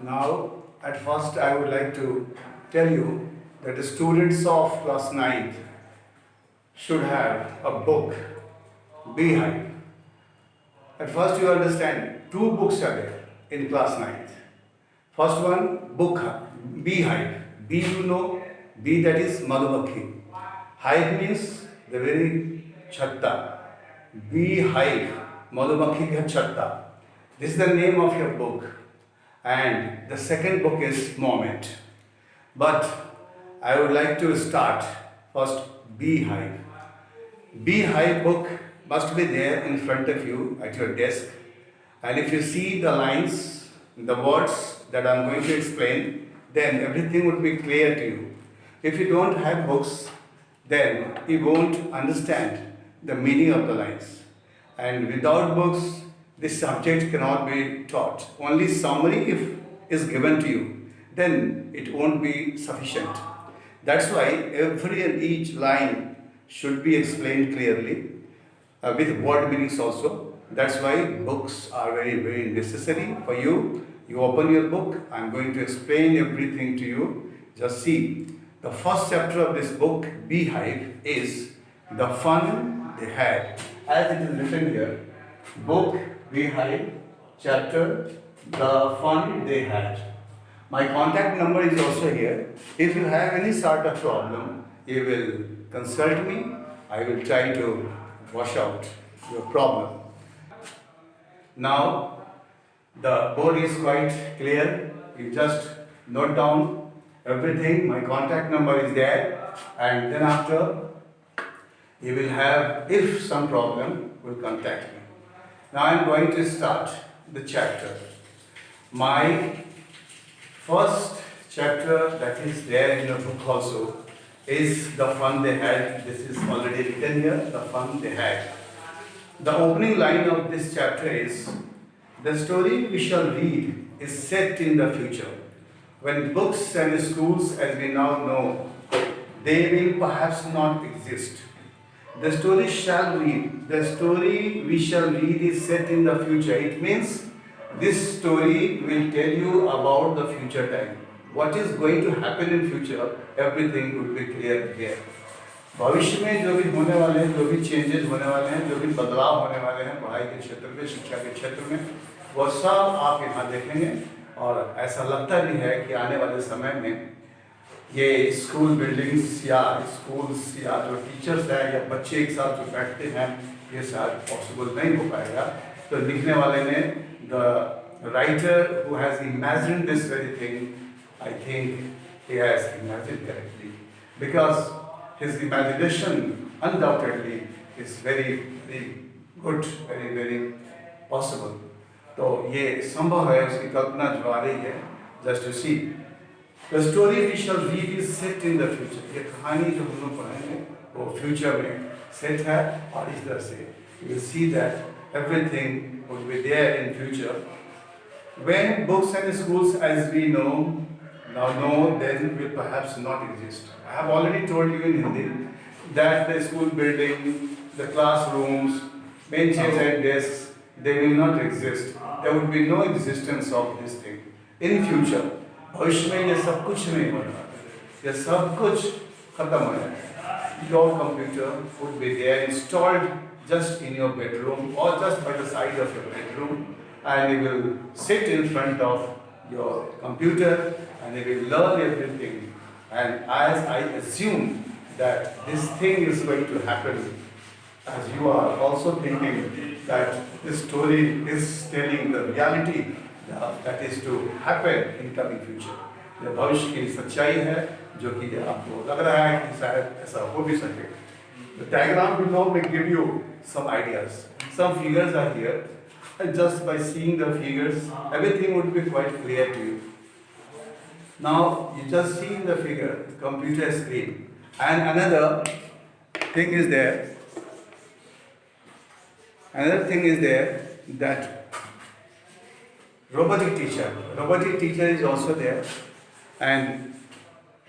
Now, at first, I would like to tell you that the students of class 9th should have a book, Beehive. At first, you understand two books are there in class 9th. First one, book, Beehive. Bee, you know, bee that is Madhubakhi. Hive means the very chatta. Beehive, Madhubakhi ka chatta. This is the name of your book. And the second book is Moment. But I would like to start first Beehive. Beehive book must be there in front of you at your desk. And if you see the lines, the words that I am going to explain, then everything would be clear to you. If you don't have books, then you won't understand the meaning of the lines. And without books, this subject cannot be taught. Only summary if is given to you, then it won't be sufficient. That's why every and each line should be explained clearly with word meanings also. That's why books are very, very necessary for you. You open your book, I'm going to explain everything to you. Just see, the first chapter of this book, Beehive, is the fun they had. As it is written here, book, Beehive, chapter, the fun they had. My contact number is also here. If you have any sort of problem, you will consult me. I will try to wash out your problem. Now, the board is quite clear. You just note down everything. My contact number is there. And then after, you will have, if some problem, will contact me. Now I am going to start the chapter. My first chapter that is there in the book also is the fun they had. This is already written here, the fun they had. The opening line of this chapter is, the story we shall read is set in the future. When books and schools as we now know, they will perhaps not exist. The story shall read, the story we shall read is set in the future. It means this story will tell you about the future time. What is going to happen in future, everything will be clear here. भविष्य में जो भी होने वाले हैं, जो भी changes होने वाले हैं, जो भी बदलाव होने वाले हैं पढ़ाई के क्षेत्र में, शिक्षा के क्षेत्र में, वो सब आप यहाँ देखेंगे. और ऐसा लगता भी है कि आने वाले समय में ये स्कूल बिल्डिंग्स या स्कूल्स या जो टीचर्स हैं या बच्चे एक साथ जो बैठते हैं, ये शायद पॉसिबल नहीं हो पाएगा. तो लिखने वाले ने, the writer who has imagined this very thing, I think he has imagined correctly, because his imagination undoubtedly is very, very good, very, very possible. तो ये संभव है, उसकी कल्पना जो आ रही है. Just to see, the story we shall read is set in the future. ये कहानी जो हम लोग पढ़ेंगे वो फ्यूचर में सेट है. और इस तरह से you will see that everything will be there in future. When books and schools as we know now know, then will perhaps not exist. I have already told you in Hindi that the school building, the classrooms, benches and desks, they will not exist. There would be no existence of this thing in future. भविष्य में ये सब कुछ नहीं होना, ये सब कुछ खत्म हो जाएगा. Your computer would be there installed just in your bedroom or just by the side of your bedroom, and you will sit in front of your computer and you will learn everything. And as I assume that this thing is going to happen, as you are also thinking that this story is telling the reality that is to happen in coming future. यह भविष्य की सच्चाई है जो कि आपको लग रहा है कि शायद ऐसा हो भी सके. The diagram below may give you some ideas. Some figures are here, and just by seeing the figures, everything would be quite clear to you. Now you just see in the figure computer screen, and another thing is there. Another thing is there that robotic teacher is also there, and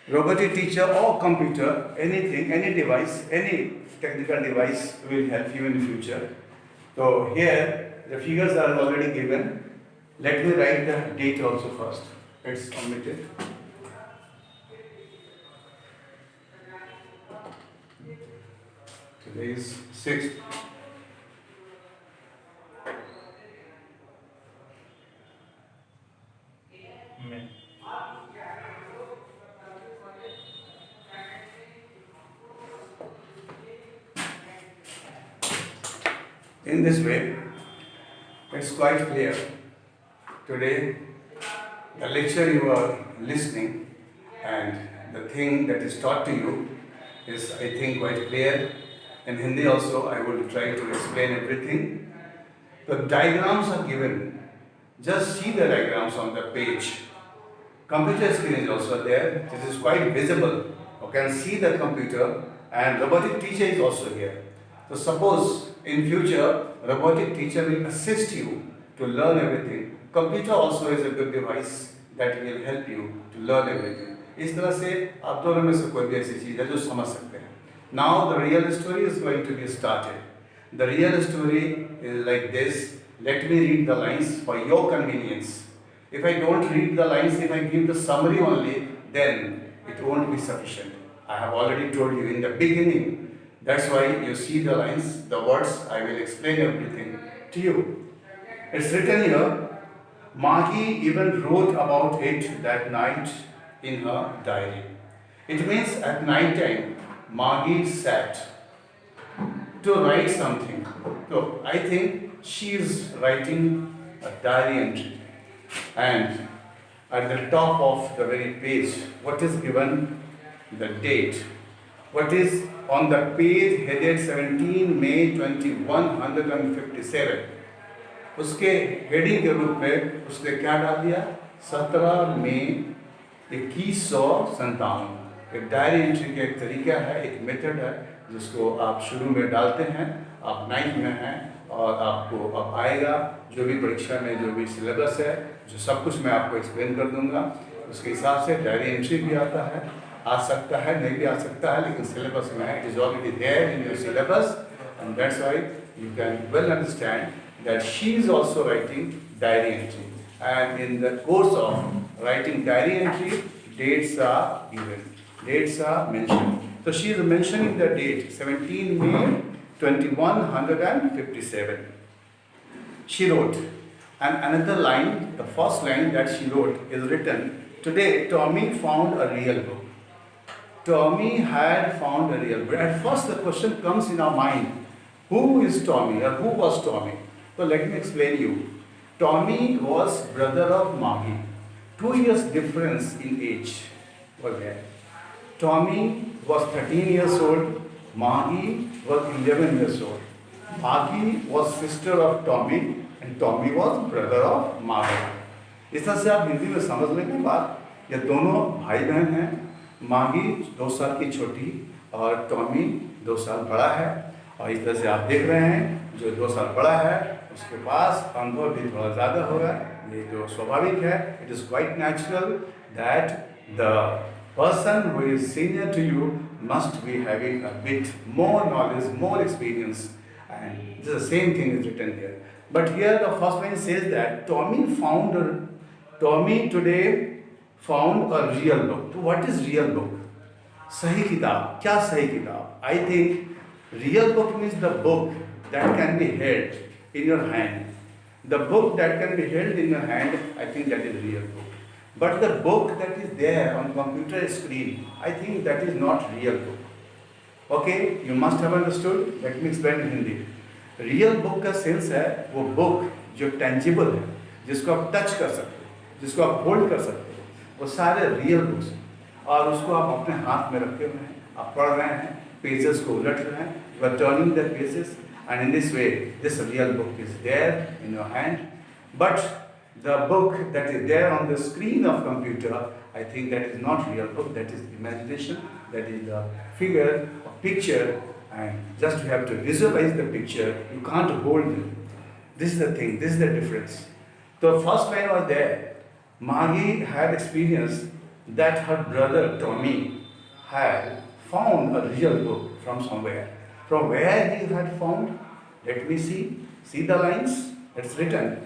robotic teacher or computer, anything, any device, any technical device will help you in the future. So here the figures are already given. Let me write the date also first. it's omitted. Today is 6th. May. In this way, it's quite clear. Today, the lecture you are listening and the thing that is taught to you is, I think, quite clear. In Hindi also, I will try to explain everything. The diagrams are given. Just see the diagrams on the page. Computer screen is also there. This is quite visible. You can see the computer, and robotic teacher is also here. So suppose in future robotic teacher will assist you to learn everything. Computer also is a good device that will help you to learn everything. इस तरह से आप दोनों में से कोई भी ऐसी चीज़ है जो समझ सकते हैं. Now the real story is going to be started. The real story is like this. Let me read the lines for your convenience. If I don't read the lines, if I give the summary only, then it won't be sufficient. I have already told you in the beginning. That's why you see the lines, the words, I will explain everything to you. It's written here, Maggie even wrote about it that night in her diary. It means at night time, Maggie sat to write something. So I think she is writing a diary entry. And at the top of the very page, what is given? The date. What is on the page headed 17 May 2157. उसके heading के रूप में उसने क्या डाल दिया? 17 मई 2157. एक diary entry का एक तरीका है, एक मेथड है जिसको आप शुरू में डालते हैं. आप 9th में हैं और आपको अब आएगा जो भी परीक्षा में जो भी सिलेबस है, जो सब कुछ मैं आपको एक्सप्लेन कर दूंगा. उसके हिसाब से डायरी एंट्री भी आता है, आ सकता है, नहीं भी आ सकता है, लेकिन सिलेबस में है. It is already there in your syllabus and that's why you can well understand that she is also writing diary entry, and in the course of writing diary entry, dates are given, dates are mentioned. So she is mentioning the date 17 May 2157. She wrote, and another line, the first line that she wrote is written, today Tommy found a real book. Tommy had found a real book. At first the question comes in our mind, who is Tommy or who was Tommy? So let me explain you. Tommy was brother of Maggie. 2 years difference in age was there. Tommy was 13 years old. Maggie was 11 years old. Maggie was sister of Tommy and Tommy was brother of Maggie. इस तरह से आप हिंदी में समझ लेंगे बात. ये दोनों भाई बहन हैं. मागी 2 साल की छोटी और टॉमी 2 साल बड़ा है. और इस तरह से आप देख रहे हैं जो 2 साल बड़ा है उसके पास अनुभव भी थोड़ा ज़्यादा होगा. ये जो स्वाभाविक है. It is quite natural that the person who is senior to you must be having a bit more knowledge, more experience, and the same thing is written here. But here the first line says that Tommy today found a real book. So what is real book? सही किताब. क्या सही किताब? I think real book means the book that can be held in your hand. The book that can be held in your hand, I think that is real book. But the book that is there on computer screen, I think that is not real book. Okay, you must have understood. Let me explain in Hindi. Real book का sense है वो book जो tangible है, जिसको आप touch कर सकते हो, जिसको आप होल्ड कर सकते हो, वो सारे रियल बुक्स हैं. और उसको आप अपने हाथ में रखे हुए हैं, आप पढ़ रहे हैं, पेजेस को उलट रहे हैं, you are turning the pages, and in this way this real book is there in your hand. But the book that is there on the screen of computer, I think that is not real book, that is imagination, that is the figure or picture, and just you have to visualize the picture, you can't hold it. This is the thing, this is the difference. The first line was there. Maggie had experienced that her brother Tommy had found a real book from somewhere. From where he had found? Let me see. See the lines? It's written.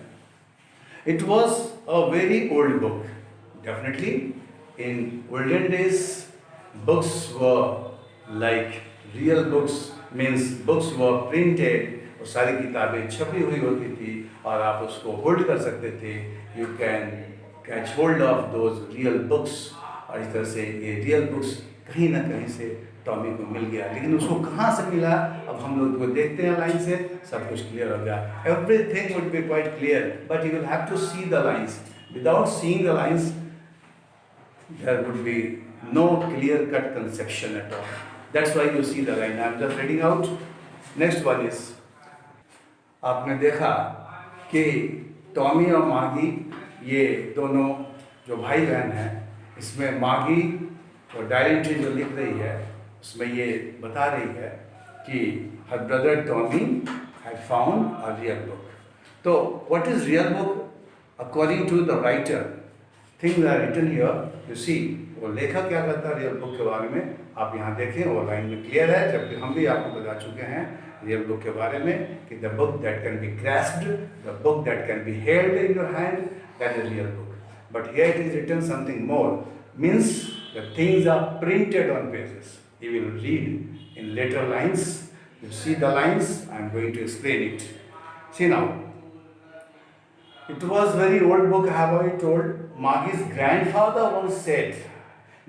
It was a very old book Definitely, in olden days, books were like real books, means books were printed और सारी किताबें छपी हुई होती थी और आप उसको होल्ड कर सकते थे. You can catch hold of those real books. और इस तरह से ये रियल बुक्स कहीं ना कहीं से टॉमी को मिल गया. लेकिन उसको कहाँ से मिला, अब हम लोग को देखते हैं लाइन से सब कुछ क्लियर हो गया. Everything would be quite clear, but you will have to see the lines. Without seeing the lines there would be no clear-cut conception at all. That's why you see the line. I'm just reading out. Next one is, आपने देखा कि Tommy और मागी ये दोनों जो भाई बहन हैं, इसमें मागी और डायरी एंट्री जो लिख रही है उसमें ये बता रही है कि her brother Tommy had found a real book. तो what is real book according to the writer? Things are written here. You see, वो लेखक क्या करता है रियल बुक के बारे में, आप यहाँ देखें वो लाइन में क्लियर है. जबकि हम भी आपको बता चुके हैं रियल बुक के बारे में कि the book that can be grasped, the book that can be held in your hand, that is real book. But here it is written something more, means the things are printed on pages. You will read in later lines. You see the lines, I am going to explain it. See now, it was very old book, have I told. Magi's grandfather once said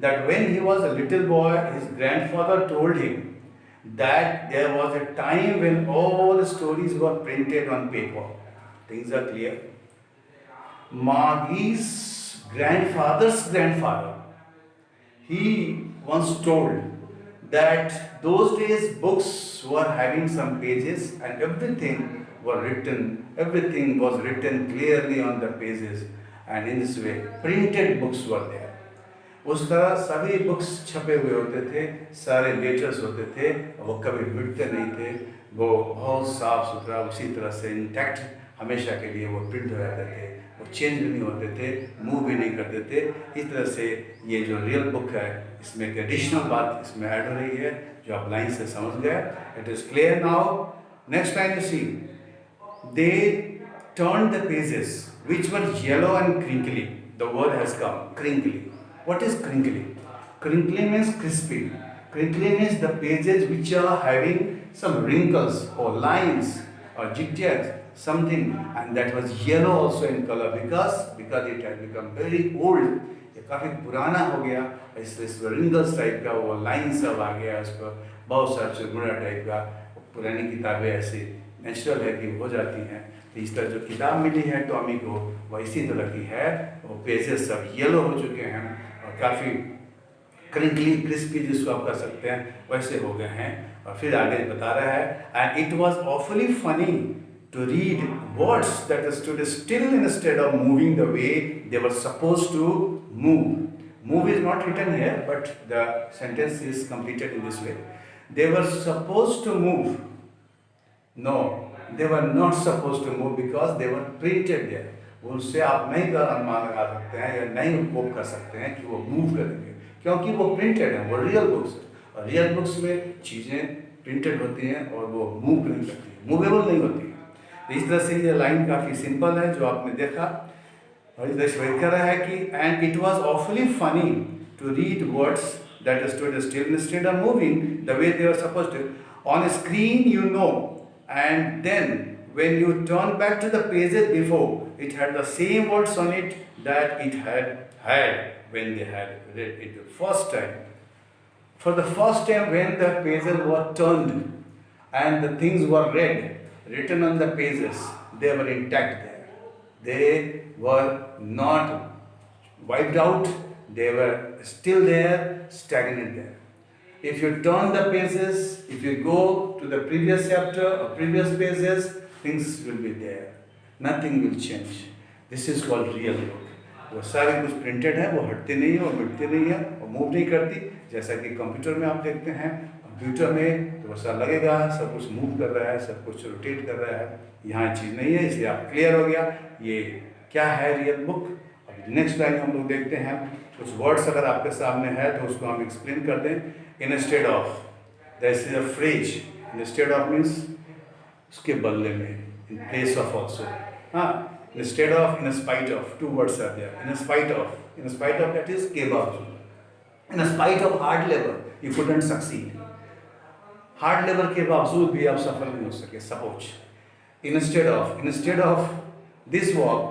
that when he was a little boy, his grandfather told him that there was a time when all the stories were printed on paper. Things are clear. Magi's grandfather's grandfather, he once told that those days books were having some pages and everything was written clearly on the pages, and in this way printed books were there. उस तरह सभी books छपे हुए होते थे, सारे letters होते थे, वो कभी मिटते नहीं थे, वो बहुत साफ सुथरा उसी तरह से इंटैक्ट हमेशा के लिए वो प्रिंट हो जाते थे, वो चेंज भी नहीं होते थे, मूव भी नहीं करते थे. इस तरह से ये जो रियल बुक है इसमें एक एडिशनल बात इसमें ऐड हो रही है जो आप लाइन से समझ गए. It is clear now. Next line you see, they turned the pages which were yellow and crinkly. The word has come, crinkly. What is crinkly? Crinkly means crispy. Crinkly means the pages which are having some wrinkles or lines or zigzags, something, and that was yellow also in color because it had become very old. ये काफ़ी पुराना हो गया, इस wrinkles type का वो line सब आ गया, उस पर बहुत सारा चुरमुरा टाइप का. पुरानी किताबें ऐसी नेचुरल है कि हो जाती हैं. तो इस तरह जो किताब मिली है टॉमी को वह इसी तरह की है. वो पेजेस सब येलो हो चुके हैं और काफ़ी क्रिंकली क्रिस्पी जिसको आप कर सकते हैं वैसे हो गए हैं. और फिर आगे बता रहा है, and it was awfully funny to read words that stood still instead of moving the way they were suppose to move. Move is not written here but the sentence is completed in this way. They were suppose to move. No, they were not supposed to move because they were printed there. उनसे आप नहीं कर अनुमान लगा सकते हैं या नहीं कोप कर सकते हैं कि वो मूव करेंगे, क्योंकि वो प्रिंटेड है, वो रियल बुक्स है. और रियल बुक्स में चीज़ें प्रिंटेड होती हैं और वो मूव नहीं करती, मूवेबल नहीं होती हैं. तो इस तरह से ये लाइन काफ़ी सिंपल है जो आपने देखा. और इस तरह से कह रहा है कि and it was awfully funny to read words that stood still instead of moving the way they are supposed to on screen, you know. And then when you turn back to the pages before, it had the same words on it that it had when they had read it the first time. For the first time when the pages were turned and the things were written on the pages, they were intact there. They were not wiped out, they were still there, stagnant there. If you turn the pages, if you go to the previous chapter or previous pages, things will be there. Nothing will change. This is called real book. वो सारे कुछ printed है, वो हटते नहीं है और मिटते नहीं है और मूव नहीं करती. जैसा कि कंप्यूटर में आप देखते हैं, कंप्यूटर में तो वैसा लगेगा सब कुछ मूव कर रहा है, सब कुछ रोटेट कर रहा है. यहाँ चीज़ नहीं है, इसलिए आप क्लियर हो गया ये क्या है रियल बुक. अब नेक्स्ट लाइन हम लोग देखते हैं. कुछ वर्ड्स अगर आपके सामने है तो उसको हम एक्सप्लेन कर दें. Instead of, there is a phrase. Instead of means उसके बदले में, in place of also. हाँ, Instead of, in spite of, two words are there. In spite of that is के बावजूद. In spite of hard labor, you couldn't succeed. Hard labour के बावजूद भी आप सफल नहीं हो सके. Suppose instead of this work,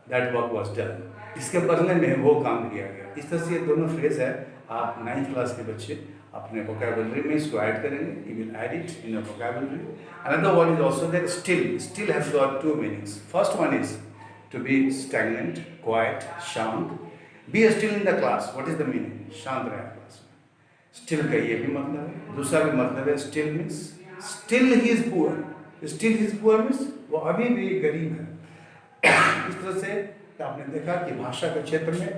that work was done. इसके बदले में वो काम किया गया. इस तरह से ये दोनों फ्रेज है. आप 9th क्लास के बच्चे अपने vocabulary में इसको ऐड करेंगे. You will add it in your vocabulary. Another one is also that still has got two meanings. First one is to be stagnant, quiet, शांत. Be still in the class. What is the meaning? शांत रहे class में. Still का ये भी मतलब है. दूसरा भी मतलब है still means still he is poor. Still he is poor means वो अभी भी गरीब है. इस तरह से आपने देखा कि भाषा के क्षेत्र में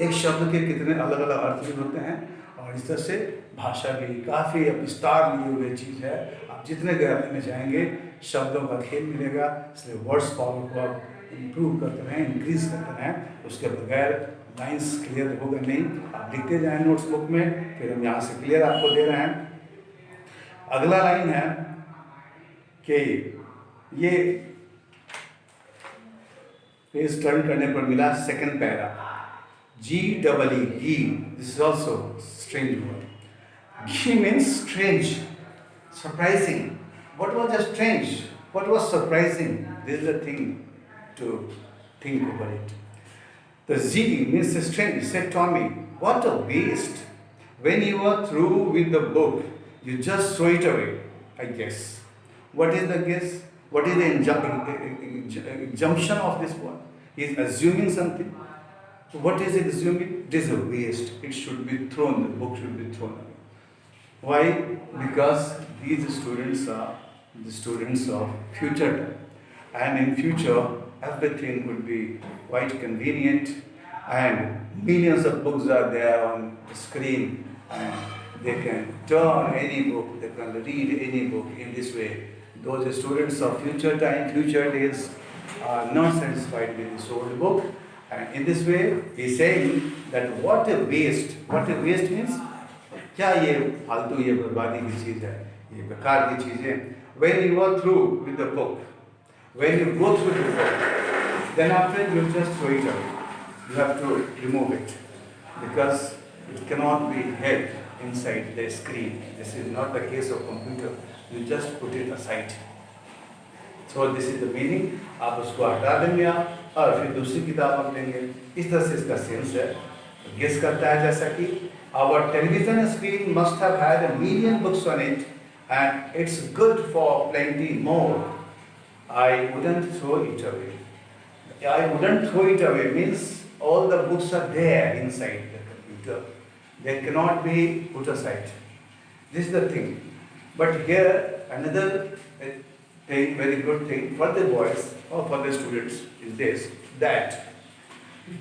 एक शब्द के कितने अलग अलग अर्थ भी होते हैं और इस तरह से भाषा भी काफ़ी विस्तार लिए हुए चीज़ है. आप जितने गहराई में जाएंगे शब्दों का खेल मिलेगा. इसलिए वर्ड्स पावर को आप इम्प्रूव करते रहें, इंक्रीज करते रहें. उसके बगैर लाइंस क्लियर होगा नहीं. आप लिखते जाएं नोट्स बुक में, फिर हम यहाँ से क्लियर आपको दे रहे हैं. अगला लाइन है कि ये पेज टर्न करने पर मिला second para. G-E-E, this is also strange word. G means strange, surprising. What was just strange? What was surprising? This is the thing to think over it. The Z means strange. Said Tommy, what a waste. When you are through with the book, you just throw it away, I guess. What is the guess? What is the assumption of this one? He is assuming something. So what is it assuming? It is a waste. It should be thrown. The book should be thrown away. Why? Because these students are the students of future time. And in future, everything will be quite convenient and millions of books are there on the screen and they can turn any book, they can read any book in this way. Those students of future time, future days are not satisfied with this old book. And in this way, he is saying that what a waste. What a waste means, क्या ये फालतू ये बर्बादी की चीज़ है, ये बेकार की चीज़ है. When you are through with the book, when you go through the book, then after you just throw it away. You have to remove it because it cannot be held inside the screen. This is not the case of computer. You just put it aside. So this is the meaning. आप उसको हटा देंगे आप और फिर दूसरी किताब आप लेंगे. इस तरह से इसका सेंस है. गेस करता है जैसा कि our television screen must have had 1 million books on it and it's good for plenty more. I wouldn't throw it away. I wouldn't throw it away means all the books are there inside the computer. They cannot be put aside. This is the thing. But here another thing, very good thing for the boys or for the students is this, that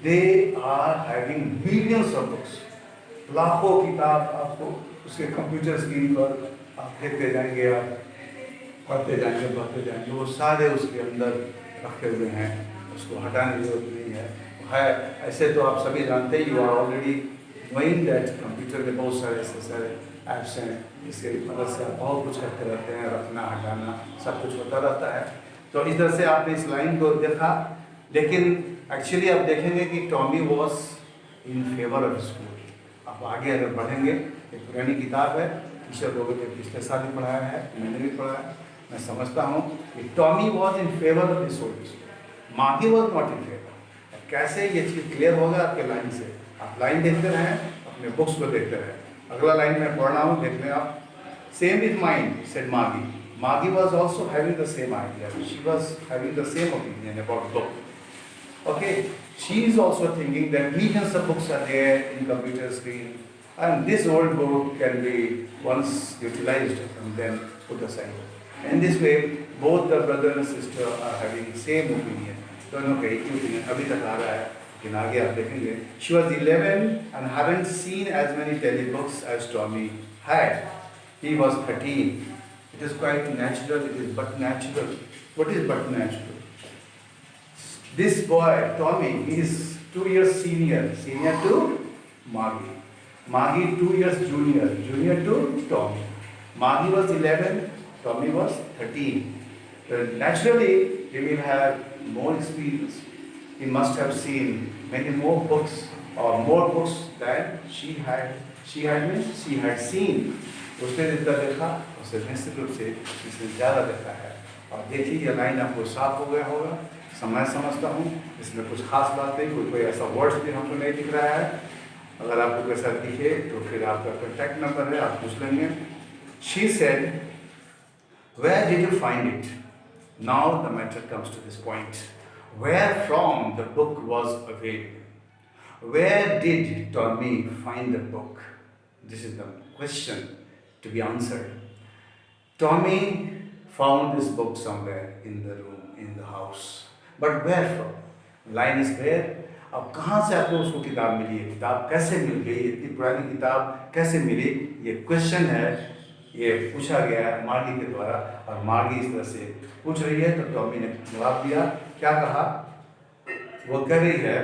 they are having millions of books. लाखों किताब आपको उसके computer screen पर आप देखते जाएंगे, आप पढ़ते जाएंगे. वो सारे उसके अंदर रखे हुए हैं. उसको हटाने की जरूरत नहीं है. ऐसे तो आप सभी जानते ही, you are already knowing that computer के बहुत सारे ऐसे सारे ऐप्स हैं जिसके मदद से आप बहुत कुछ करते रहते हैं. रखना हटाना सब कुछ होता रहता है. तो इस तरह से आपने इस लाइन को देखा. लेकिन एक्चुअली आप देखेंगे कि Tommy was in favour of school. आप आगे अगर बढ़ेंगे, एक पुरानी किताब है, टीचर लोगों ने पिछले साल भी पढ़ाया है, मैंने भी पढ़ा है. मैं समझता हूँ कि Tommy was in favour of this old school. मागी वॉज नॉट इन फेवर. कैसे ये चीज़ क्लियर होगा आपके लाइन से? आप लाइन देखते रहें, अपने बुक्स को देखते रहें. अगला लाइन में पढ़ रहा हूँ, देख लें आप. सेम विथ माइंड सेड मागी. Maggie was also having the same idea. She was having the same opinion about book. Okay, she is also thinking that millions of books are there in computer screen, and this old book can be once utilized and then put aside. In this way, both the brother and sister are having the same opinion. दोनों का एक ही opinion अभी तक आ रहा है, लेकिन आगे आप देखेंगे. She was 11 and hadn't seen as many telebooks as Tommy had. He was 13. It is quite natural. It is but natural. What is but natural? This boy, Tommy, is 2 years senior. Senior to Maggie. Maggie 2 years junior. Junior to Tommy. Maggie was 11. Tommy was 13. So naturally, he will have more experience. He must have seen many more books or more books than she had. She had seen. उसने जितना देखा उससे निश्चित रूप से इसने ज़्यादा देखा है। और देखिए ये लाइन आपको साफ हो गया होगा। मैं समझता हूँ इसमें कुछ खास बात नहीं, कोई ऐसा वर्ड्स भी हमको नहीं दिख रहा है। अगर आपको कैसा दिखे तो फिर आपका कॉन्टैक्ट नंबर है, आप पूछ लेंगे। She said, where did you find it? Now the matter comes to this point. Where from the book was available? Where did Tommy find the book? This is the question to be answered. Tommy found this book somewhere in the room, in the house. But where from? Line is there. अब कहाँ से आपको उसको किताब मिली है, किताब कैसे मिल गई, इतनी पुरानी किताब कैसे मिली, ये क्वेश्चन है, ये पूछा गया है मार्गी के द्वारा। और मार्गी इस तरह से पूछ रही है तो टॉमी ने जवाब दिया। क्या कहा? वो कह रही है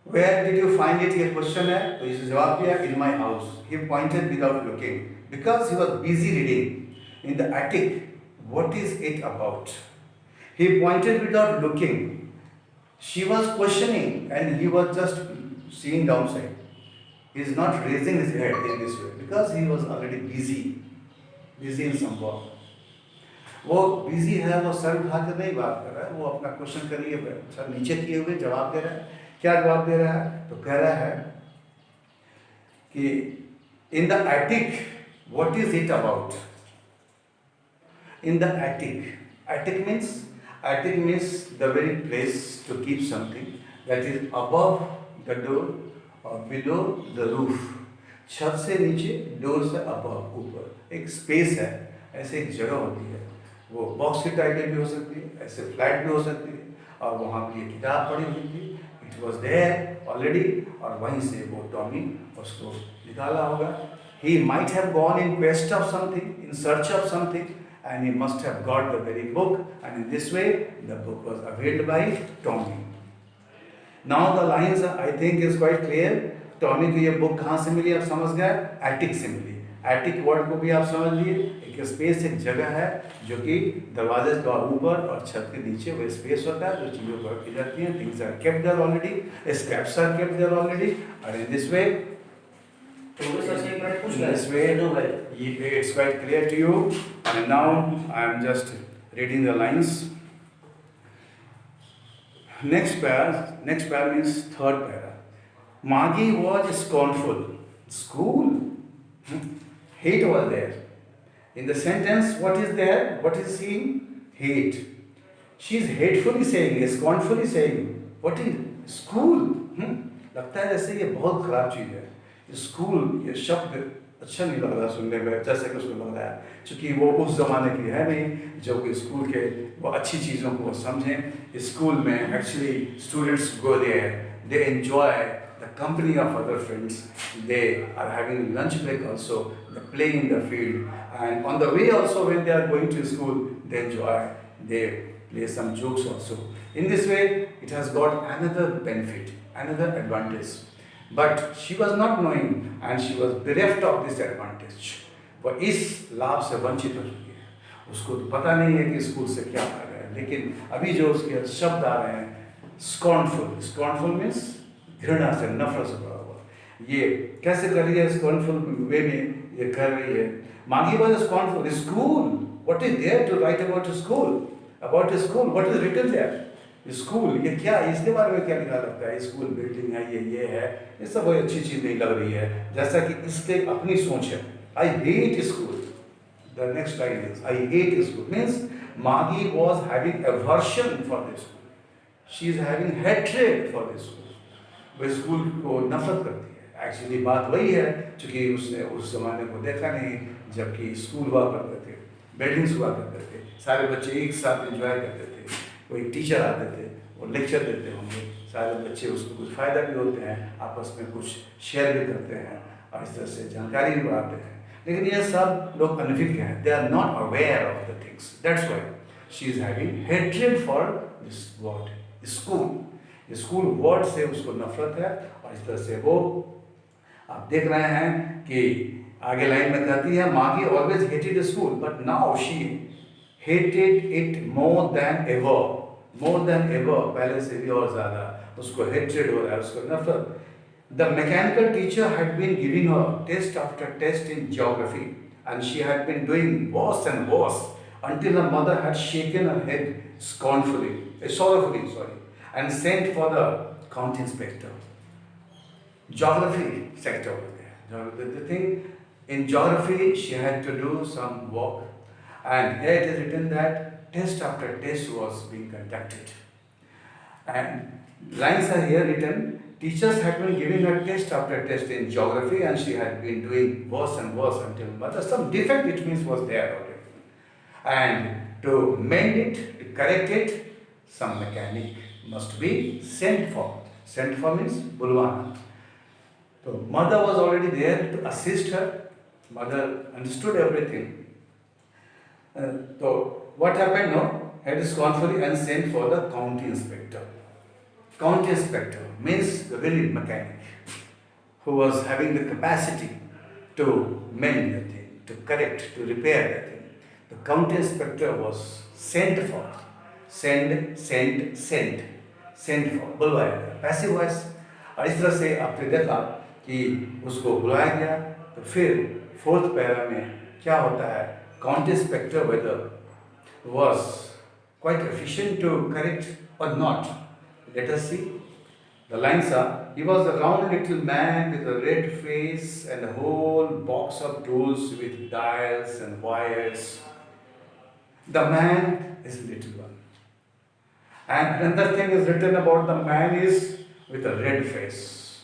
Where did you find it? ये क्वेश्चन है तो इसे जवाब दिया in my house. He pointed without looking because he was busy reading in the attic. What is it about? He pointed without looking. She was questioning and he was just seeing downside. He is not raising his head in this way because he was already busy in some work. वो busy है, वो sir उठा कर नहीं बात कर रहा है, वो अपना क्वेश्चन करिए सर नीचे किए हुए जवाब दे रहा है। क्या जवाब दे रहा है? तो कह रहा है कि in the attic, what is it about? In the attic means the very place to keep something that is above the door और बिलो द रूफ। छत से नीचे, डोर से अबव, ऊपर एक स्पेस है, ऐसे एक जगह होती है। वो बॉक्स की टाइप भी हो सकती है, ऐसे फ्लैट भी हो सकती है, और वहाँ पर ये किताब पड़ी हुई थी। इट वॉज देयर ऑलरेडी, और वहीं से वो टॉमी उसको निकाला होगा। He might have gone in quest of something, in search of something, and he must have got the very book, and in this way the book was availed by Tommy. Now the lines I think is quite clear. Tommy को ये book कहाँ से मिली? आप समझ गए, attic से मिली। Attic word को भी आप समझ लिए, एक स्पेस, एक जगह है जो कि दरवाजे का ऊपर और छत के नीचे वो स्पेस होता है जो चीज़ों को रखी जाती हैं। Things are kept there already, steps are kept there already, and in this way it's quite clear to you. And now I am just reading the lines. Next pair means third pair. Margie was scornful. School? Hate was there. In the sentence, what is there? What is seen? Hate. She is hatefully saying, scornfully saying, what is school? लगता है जैसे ये बहुत खराब चीज़ है। School ये शब्द अच्छा नहीं लग रहा सुनने में, जैसे कि उसको लग रहा है क्योंकि वो उस ज़माने की है नहीं जो कि स्कूल के वो अच्छी चीज़ों को समझें। स्कूल में actually students go there, they enjoy the company of other friends, they are having lunch break also, they play in the field, and on the way also when they are going to school they enjoy, they play some jokes also. In this way, it has got another benefit, another advantage. But she was not knowing and she was bereft of this advantage. वो इस लाभ से वंचित हो चुकी है, उसको तो पता नहीं है कि स्कूल से क्या आ रहा है। लेकिन अभी जो उसके शब्द आ रहे हैं, scornful means घृणा से, नफरत से भरा हुआ। ये कैसे कर रही है? scornful वे में ये कर रही है। मांगी was scornful. School, what is there to write about school? About a school, what is written there? School ये क्या, इसके बारे में क्या लिखा लगता है? स्कूल बिल्डिंग है, ये है, ये सब कोई अच्छी चीज़ नहीं लग रही है, जैसा कि इसके अपनी सोच है। I hate school. The next line is I hate school means Maggie was having aversion for this school, she is having hatred for this school. वो स्कूल को नफरत करती है। एक्चुअली बात वही है क्योंकि उसने उस जमाने को देखा नहीं जबकि स्कूल हुआ करते थे, बिल्डिंग्स हुआ करते थे, सारे बच्चे एक साथ एंजॉय करते थे, कोई टीचर आते थे, वो लेक्चर देते होंगे, सारे बच्चे उसको कुछ फ़ायदा भी होते हैं, आपस में कुछ शेयर भी करते हैं और इस तरह से जानकारी भी बढ़ाते हैं। लेकिन ये सब लोग अनभिज्ञ हैं, they are not aware of the things, that's why she is having hatred for this word school. School word से उसको नफरत है और इस तरह से वो आप देख रहे हैं कि आगे लाइन में कहती है मागी always hated school but now she hated it more than ever, पहले से भी और ज़्यादा उसको hatred हो रहा है, उसको नफरत. The mechanical teacher had been giving her test after test in geography, and she had been doing worse and worse until her mother had shaken her head sorrowfully, and sent for the county inspector. Geography sector over there. The thing in geography, she had to do some work, and here it is written that test after test was being conducted. And lines are here written. Teachers had been giving her test after test in geography, and she had been doing worse and worse until some defect, it means, was there already. And to mend it, to correct it, some mechanic must be sent for. Sent for means bulwana. So mother was already there to assist her. Mother understood everything. So what happened now? Had scornfully and sent for the county inspector. County inspector means the village mechanic who was having the capacity to mend the thing, to correct, to repair the thing. The county inspector was sent for. Sent for. बुलवाया गया. Passive voice. और इस तरह से आपने देखा कि उसको बुलाया गया. तो फिर फोर्थ पैरा में क्या होता है? County inspector whether was quite efficient to correct or not. Let us see. The lines are, he was a round little man with a red face and a whole box of tools with dials and wires. The man is little one. And another thing is written about the man is with a red face.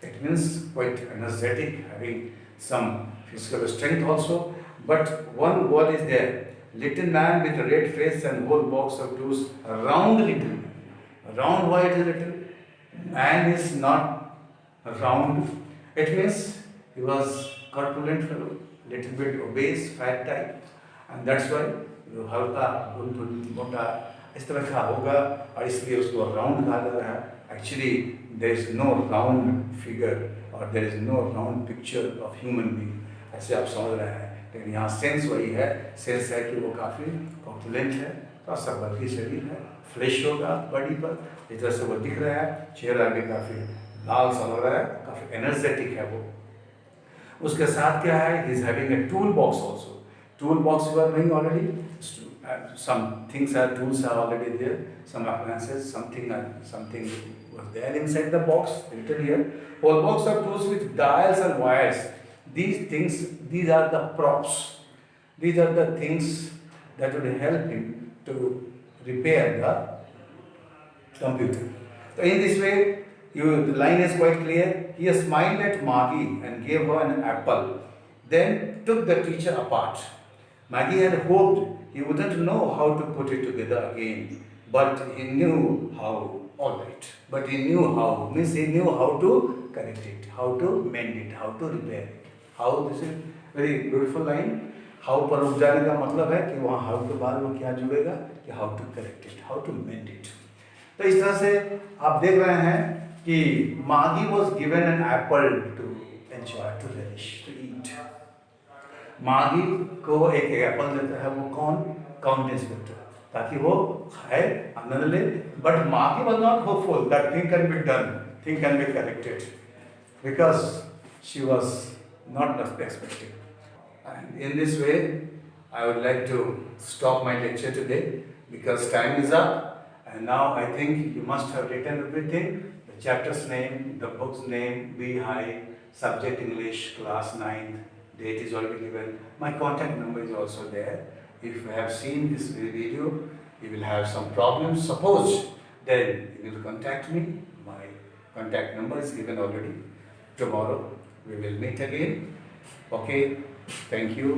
It means quite energetic, having some physical strength also. But one word is there. Little man with a red face and whole box of tools, a round little man. Round, why it is written? Man is not round. It means he was corpulent fellow, little bit obese, fat type, and that's why हल्का मोटा इस तरह का होगा और इसलिए उसको round कहा जा रहा है. Actually, there is no round figure or there is no round picture of human being. ऐसे आप समझ रहे हैं, लेकिन यहाँ सेंस वही है. सेंस है कि वो काफ़ी कॉर्पुलेंट है, थोड़ा सा बल्कि शरीर है, फ्लैश होगा बॉडी पर, इस तरह से वो दिख रहा है. चेहरा भी काफ़ी लाल सा लग रहा है, काफ़ी एनर्जेटिक है वो. उसके साथ क्या है? he is having a tool box also. Tool box you are knowing already. Some things are tools are already there. Some appliances, something was there inside the box. Written here. Whole box of tools with dials and wires. These things, these are the props. These are the things that will help him to repair the computer. So in this way, the line is quite clear. He smiled at Maggie and gave her an apple. Then took the teacher apart. Maggie had hoped he wouldn't know how to put it together again, but he knew how. All right, but he knew how. Means he knew how to correct it, how to mend it, how to repair it. How, this is very beautiful line. How पर रुक जाने का मतलब है कि वहाँ how के बाद वो क्या जुड़ेगा कि how to correct it, how to mend it. तो इस तरह से आप देख रहे हैं कि Maggie was given an apple to enjoy, to relish, to eat. मागी को एक एप्पल देता है, वो कौन? काउंटी इंस्पेक्टर, ताकि वो खाए, आनंद ले. बट मागी was not hopeful that thing can be done, thing can be corrected, because she was not expecting. And in this way I would like to stop my lecture today because time is up. And now I think you must have written everything, the chapter's name, the book's name, Be High, subject English, class 9, date is already given. My contact number is also there. If you have seen this video, you will have some problems, suppose, then you will contact me. My contact number is given already. Tomorrow we will meet again. Okay, thank you.